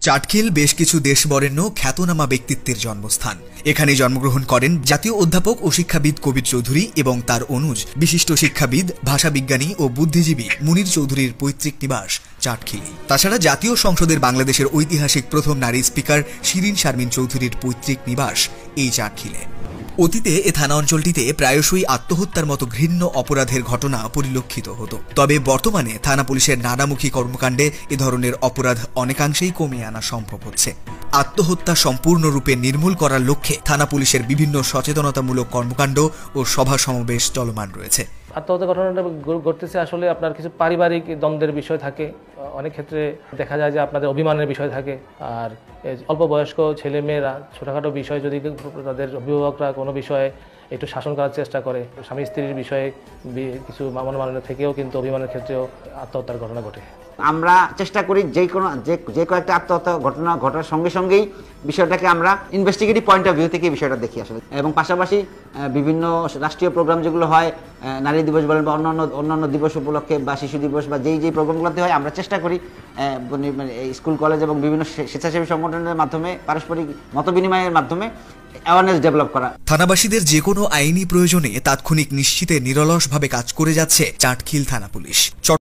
চাটখিল বেশ কিছু দেশবরেণ্য খ্যাতনামা ব্যক্তিত্বের জন্মস্থান। এখানে জন্মগ্রহণ করেন জাতীয় অধ্যাপক ও শিক্ষাবিদ কবির চৌধুরী এবং তার অনুজ বিশিষ্ট শিক্ষাবিদ, ভাষাবিজ্ঞানী ও বুদ্ধিজীবী মুনির চৌধুরীর পৈতৃক নিবাস চাটখিলি। তাছাড়া জাতীয় সংসদের বাংলাদেশের ঐতিহাসিক প্রথম নারী স্পিকার শিরিন শারমিন চৌধুরীর পৈতৃক নিবাস এই চাটখিলে। অতীতে এ থানা অঞ্চলটিতে প্রায়শই আত্মহত্যার মতো ঘৃণ্য অপরাধের ঘটনা পরিলক্ষিত হতো। তবে বর্তমানে থানা পুলিশের নানামুখী কর্মকাণ্ডে এ ধরনের অপরাধ অনেকাংশেই কমিয়ে আনা সম্ভব হচ্ছে। আত্মহত্যা সম্পূর্ণরূপে নির্মূল করার লক্ষ্যে থানা পুলিশের বিভিন্ন সচেতনতামূলক কর্মকাণ্ড ও সভা সমাবেশ চলমান রয়েছে। আত্মহত্যা ঘটনাটা ঘটতেছে আসলে আপনার কিছু পারিবারিক দ্বন্দ্বের বিষয় থাকে, অনেক ক্ষেত্রে দেখা যায় যে আপনাদের অভিমানের বিষয় থাকে। আর অল্প বয়স্ক ছেলে মেয়েরা ছোটোখাটো বিষয় যদি তাদের অভিভাবকরা কোনো বিষয়ে একটু শাসন করার চেষ্টা করে, স্বামী স্ত্রীর বিষয়ে কিছু মনোমালিন্য থেকেও কিন্তু অভিমানের ক্ষেত্রেও আত্মহত্যার ঘটনা ঘটে। আমরা চেষ্টা করি যে কয়েকটা আত্মহত্যা ঘটনা ঘটার সঙ্গে সঙ্গেই বিষয়টাকে আমরা ইনভেস্টিগেটিভ পয়েন্ট অফ ভিউ থেকে বিষয়টা দেখি আসলে। এবং পাশাপাশি বিভিন্ন রাষ্ট্রীয় প্রোগ্রাম যেগুলো হয়, নারী দিবস বলেন বা অন্যান্য দিবস উপলক্ষে বা শিশু দিবস বা যেই প্রোগ্রামগুলোতে হয়, আমরা চেষ্টা করি স্কুল কলেজ এবং বিভিন্ন স্বেচ্ছাসেবী সংগঠনের মাধ্যমে পারস্পরিক মতবিনিময়ের মাধ্যমে অ্যাওয়ারনেস ডেভেলপ করা। থানাবাসীদের যে কোনো আইনি প্রয়োজনে তাৎক্ষণিক নিশ্চিতে নিরলসভাবে কাজ করে যাচ্ছে চাটখিল থানা পুলিশ।